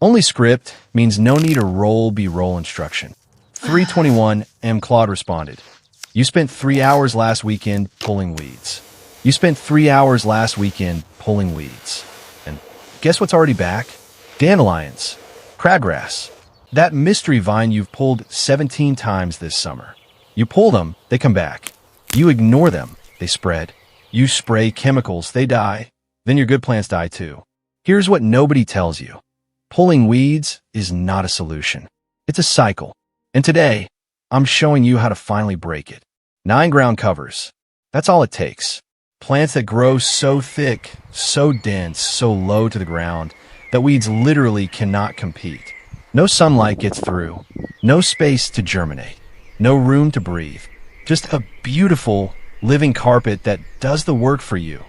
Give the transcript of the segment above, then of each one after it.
Only script means no need to roll instruction. 321 M. Claude responded. You spent 3 hours last weekend pulling weeds. You spent 3 hours last weekend pulling weeds. And guess what's already back? Dandelions. Crabgrass. That mystery vine you've pulled 17 times this summer. You pull them, they come back. You ignore them, they spread. You spray chemicals, they die. Then your good plants die too. Here's what nobody tells you. Pulling weeds is not a solution. It's a cycle. And today, I'm showing you how to finally break it. 9 ground covers. That's all it takes. Plants that grow so thick, so dense, so low to the ground that weeds literally cannot compete. No sunlight gets through. No space to germinate. No room to breathe. Just a beautiful, living carpet that does the work for you,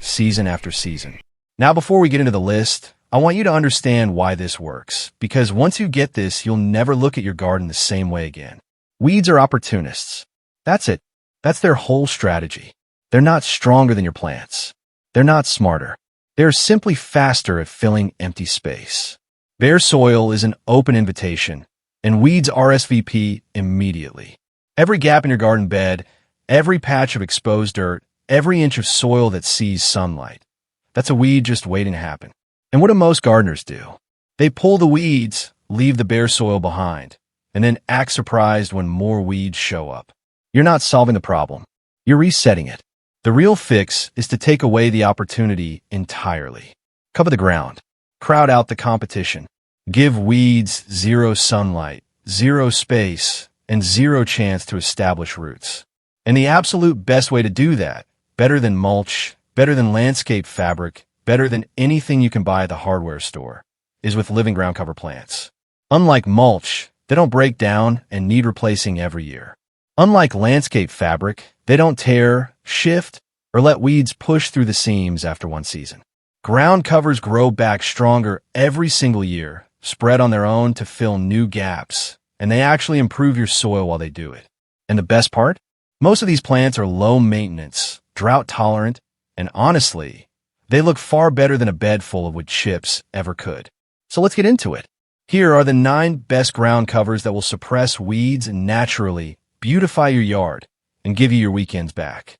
season after season. Now, before we get into the list, I want you to understand why this works, because once you get this, you'll never look at your garden the same way again. Weeds are opportunists. That's it. That's their whole strategy. They're not stronger than your plants. They're not smarter. They're simply faster at filling empty space. Bare soil is an open invitation, and weeds RSVP immediately. Every gap in your garden bed, every patch of exposed dirt, every inch of soil that sees sunlight, that's a weed just waiting to happen. And what do most gardeners do? They pull the weeds, leave the bare soil behind, and then act surprised when more weeds show up. You're not solving the problem. You're resetting it. The real fix is to take away the opportunity entirely. Cover the ground. Crowd out the competition. Give weeds 0 sunlight, 0 space, and 0 chance to establish roots. And the absolute best way to do that, better than mulch, better than landscape fabric, better than anything you can buy at the hardware store, is with living ground cover plants. Unlike mulch, they don't break down and need replacing every year. Unlike landscape fabric, they don't tear, shift, or let weeds push through the seams after one season. Ground covers grow back stronger every single year, spread on their own to fill new gaps, and they actually improve your soil while they do it. And the best part? Most of these plants are low maintenance, drought tolerant, and honestly, they look far better than a bed full of wood chips ever could. So let's get into it. Here are the 9 best ground covers that will suppress weeds and naturally beautify your yard and give you your weekends back.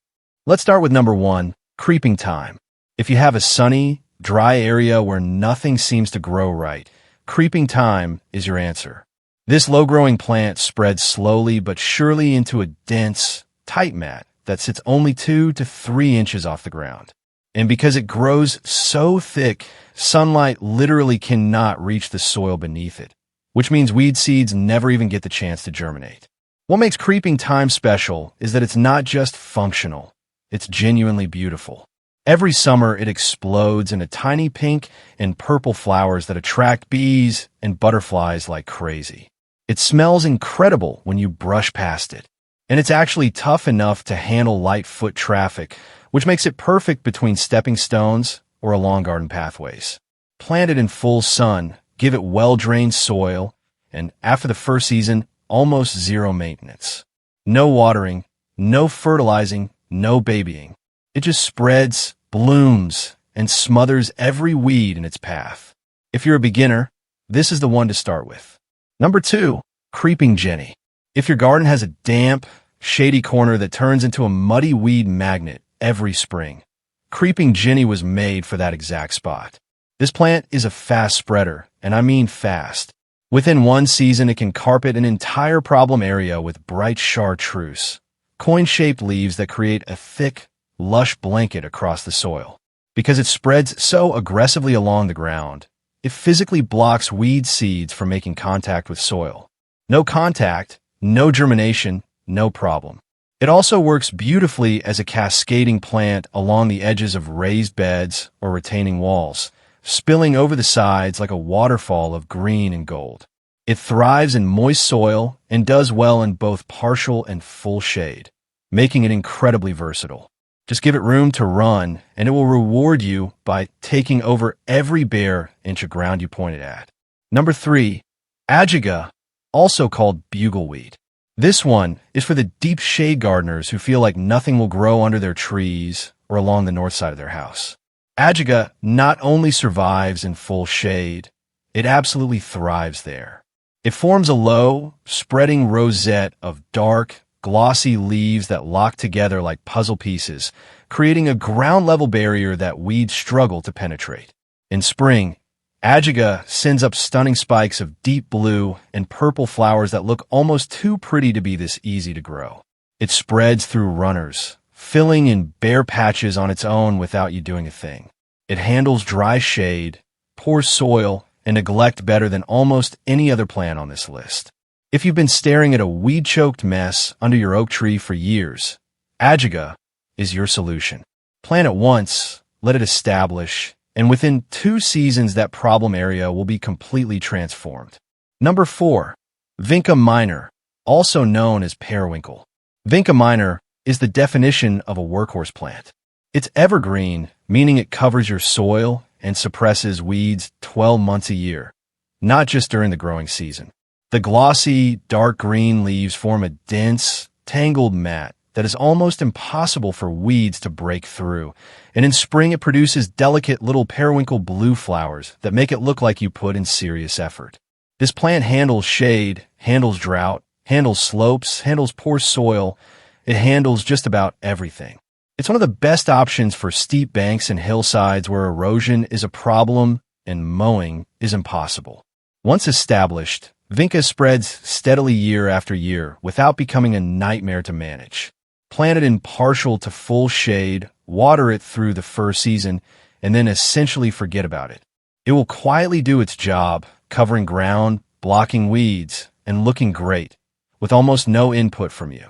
Let's start with number 1, creeping thyme. If you have a sunny, dry area where nothing seems to grow right, creeping thyme is your answer. This low-growing plant spreads slowly but surely into a dense, tight mat that sits only 2 to 3 inches off the ground. And because it grows so thick, sunlight literally cannot reach the soil beneath it, which means weed seeds never even get the chance to germinate. What makes creeping thyme special is that it's not just functional, it's genuinely beautiful. Every summer, it explodes into tiny pink and purple flowers that attract bees and butterflies like crazy. It smells incredible when you brush past it, and it's actually tough enough to handle light foot traffic, which makes it perfect between stepping stones or along garden pathways. Plant it in full sun, give it well-drained soil, and after the first season, almost 0 maintenance. No watering, no fertilizing, no babying. It just spreads, blooms, and smothers every weed in its path. If you're a beginner, this is the one to start with. Number 2, creeping jenny. If your garden has a damp, shady corner that turns into a muddy weed magnet every spring, creeping jenny was made for that exact spot. This plant is a fast spreader, and I mean fast. Within one season, it can carpet an entire problem area with bright chartreuse, coin-shaped leaves that create a thick, lush blanket across the soil. Because it spreads so aggressively along the ground, it physically blocks weed seeds from making contact with soil. No contact, no germination, no problem. It also works beautifully as a cascading plant along the edges of raised beds or retaining walls, spilling over the sides like a waterfall of green and gold. It thrives in moist soil and does well in both partial and full shade, making it incredibly versatile. Just give it room to run, and it will reward you by taking over every bare inch of ground you point it at. Number 3, Ajaga, also called bugleweed. This one is for the deep shade gardeners who feel like nothing will grow under their trees or along the north side of their house. Ajaga not only survives in full shade, it absolutely thrives there. It forms a low, spreading rosette of dark, glossy leaves that lock together like puzzle pieces, creating a ground-level barrier that weeds struggle to penetrate. In spring, Ajaga sends up stunning spikes of deep blue and purple flowers that look almost too pretty to be this easy to grow. It spreads through runners, filling in bare patches on its own without you doing a thing. It handles dry shade, poor soil, and neglect better than almost any other plant on this list. If you've been staring at a weed-choked mess under your oak tree for years, Ajaga is your solution. Plant it once, let it establish, and within 2 seasons that problem area will be completely transformed. Number 4. Vinca minor, also known as periwinkle. Vinca minor is the definition of a workhorse plant. It's evergreen, meaning it covers your soil and suppresses weeds 12 months a year, not just during the growing season. The glossy, dark green leaves form a dense, tangled mat that is almost impossible for weeds to break through, and in spring it produces delicate little periwinkle blue flowers that make it look like you put in serious effort. This plant handles shade, handles drought, handles slopes, handles poor soil. It handles just about everything. It's one of the best options for steep banks and hillsides where erosion is a problem and mowing is impossible. Once established, Vinca spreads steadily year after year without becoming a nightmare to manage. Plant it in partial to full shade, water it through the first season, and then essentially forget about it. It will quietly do its job, covering ground, blocking weeds, and looking great, with almost no input from you.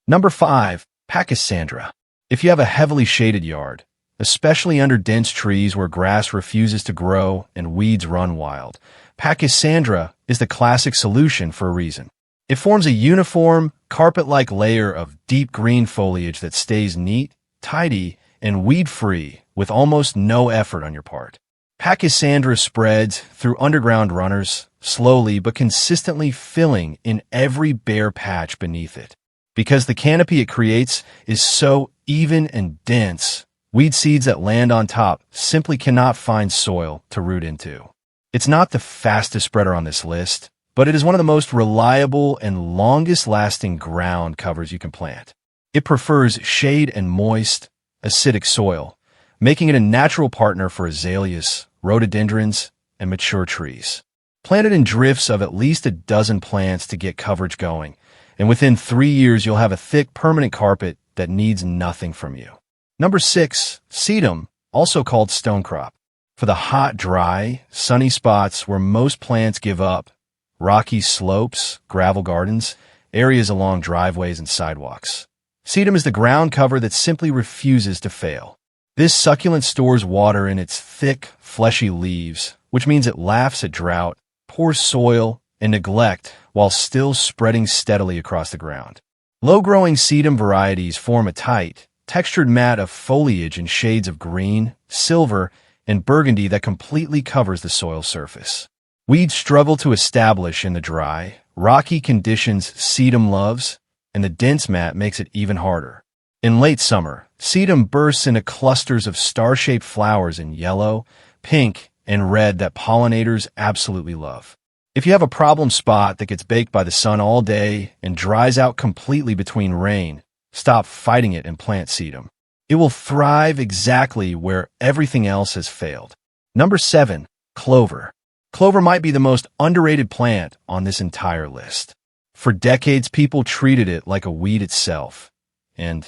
Number 5. Pachysandra. If you have a heavily shaded yard, especially under dense trees where grass refuses to grow and weeds run wild, Pachysandra is the classic solution for a reason. It forms a uniform, carpet-like layer of deep green foliage that stays neat, tidy, and weed-free with almost no effort on your part. Pachysandra spreads through underground runners, slowly but consistently filling in every bare patch beneath it. Because the canopy it creates is so even and dense, weed seeds that land on top simply cannot find soil to root into. It's not the fastest spreader on this list, but it is one of the most reliable and longest-lasting ground covers you can plant. It prefers shade and moist, acidic soil, making it a natural partner for azaleas, rhododendrons, and mature trees. Plant it in drifts of at least a dozen plants to get coverage going, and within 3 years you'll have a thick, permanent carpet that needs nothing from you. Number 6. Sedum, also called stonecrop. For the hot, dry, sunny spots where most plants give up, rocky slopes, gravel gardens, areas along driveways and sidewalks, sedum is the ground cover that simply refuses to fail. This succulent stores water in its thick, fleshy leaves, which means it laughs at drought, poor soil, and neglect while still spreading steadily across the ground. Low-growing sedum varieties form a tight, textured mat of foliage in shades of green, silver, and burgundy that completely covers the soil surface. Weeds struggle to establish in the dry, rocky conditions sedum loves, and the dense mat makes it even harder. In late summer, sedum bursts into clusters of star-shaped flowers in yellow, pink, and red that pollinators absolutely love. If you have a problem spot that gets baked by the sun all day and dries out completely between rain, stop fighting it and plant sedum. It will thrive exactly where everything else has failed. Number 7. Clover. Clover might be the most underrated plant on this entire list. For decades, people treated it like a weed itself, and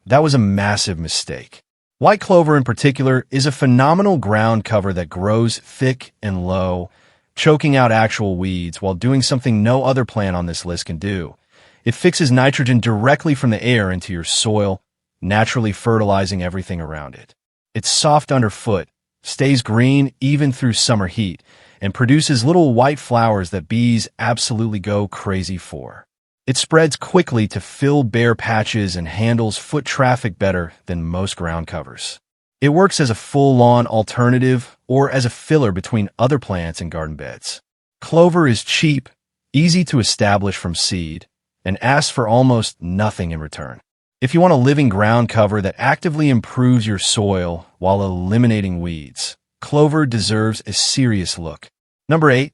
that was a massive mistake. White clover in particular is a phenomenal ground cover that grows thick and low, choking out actual weeds while doing something no other plant on this list can do. It fixes nitrogen directly from the air into your soil, naturally fertilizing everything around it. It's soft underfoot, stays green even through summer heat, and produces little white flowers that bees absolutely go crazy for. It spreads quickly to fill bare patches and handles foot traffic better than most ground covers. It works as a full-lawn alternative or as a filler between other plants and garden beds. Clover is cheap, easy to establish from seed, and asks for almost nothing in return. If you want a living ground cover that actively improves your soil while eliminating weeds, clover deserves a serious look. Number 8.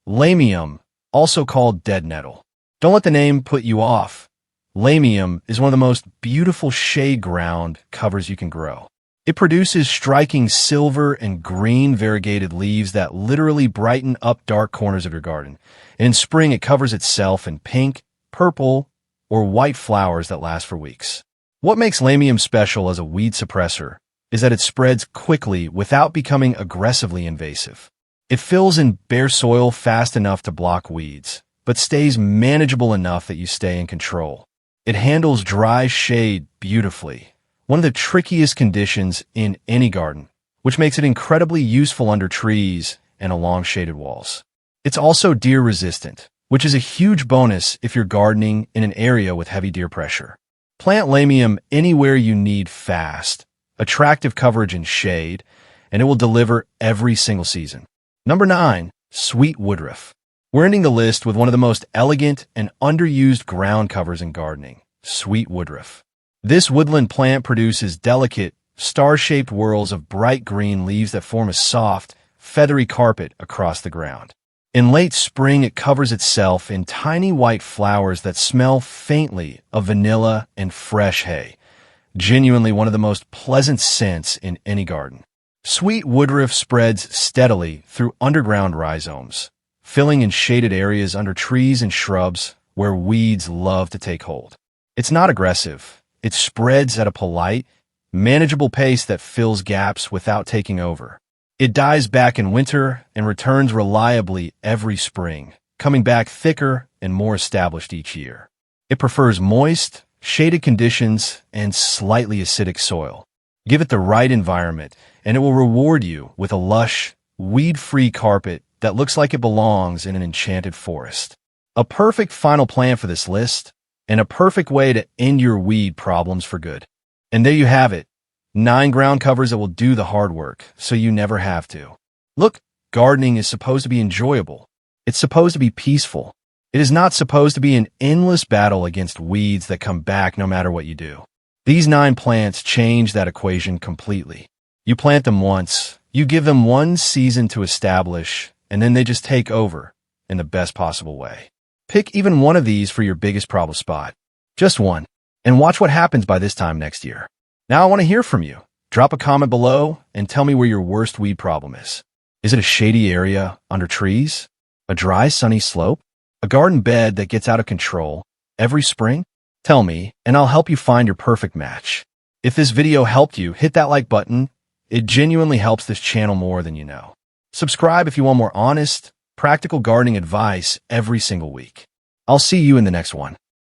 Lamium, also called dead nettle. Don't let the name put you off. Lamium is one of the most beautiful shade ground covers you can grow. It produces striking silver and green variegated leaves that literally brighten up dark corners of your garden. And in spring, it covers itself in pink, purple, or white flowers that last for weeks. What makes lamium special as a weed suppressor is that it spreads quickly without becoming aggressively invasive. It fills in bare soil fast enough to block weeds, but stays manageable enough that you stay in control. It handles dry shade beautifully, one of the trickiest conditions in any garden, which makes it incredibly useful under trees and along shaded walls. It's also deer resistant, which is a huge bonus if you're gardening in an area with heavy deer pressure. Plant lamium anywhere you need fast, attractive coverage and shade, and it will deliver every single season. Number 9. Sweet woodruff. We're ending the list with one of the most elegant and underused ground covers in gardening, sweet woodruff. This woodland plant produces delicate, star-shaped whorls of bright green leaves that form a soft, feathery carpet across the ground. In late spring, it covers itself in tiny white flowers that smell faintly of vanilla and fresh hay, genuinely one of the most pleasant scents in any garden. Sweet woodruff spreads steadily through underground rhizomes, filling in shaded areas under trees and shrubs where weeds love to take hold. It's not aggressive. It spreads at a polite, manageable pace that fills gaps without taking over. It dies back in winter and returns reliably every spring, coming back thicker and more established each year. It prefers moist, shaded conditions and slightly acidic soil. Give it the right environment, and it will reward you with a lush, weed-free carpet that looks like it belongs in an enchanted forest. A perfect final plan for this list, and a perfect way to end your weed problems for good. And there you have it, 9 ground covers that will do the hard work, so you never have to. Look, gardening is supposed to be enjoyable. It's supposed to be peaceful. It is not supposed to be an endless battle against weeds that come back no matter what you do. These 9 plants change that equation completely. You plant them once, you give them one season to establish, and then they just take over in the best possible way. Pick even one of these for your biggest problem spot. Just one. And watch what happens by this time next year. Now I want to hear from you. Drop a comment below and tell me where your worst weed problem is. Is it a shady area under trees? A dry, sunny slope? A garden bed that gets out of control every spring? Tell me, and I'll help you find your perfect match. If this video helped you, hit that like button. It genuinely helps this channel more than you know. Subscribe if you want more honest, practical gardening advice every single week. I'll see you in the next one.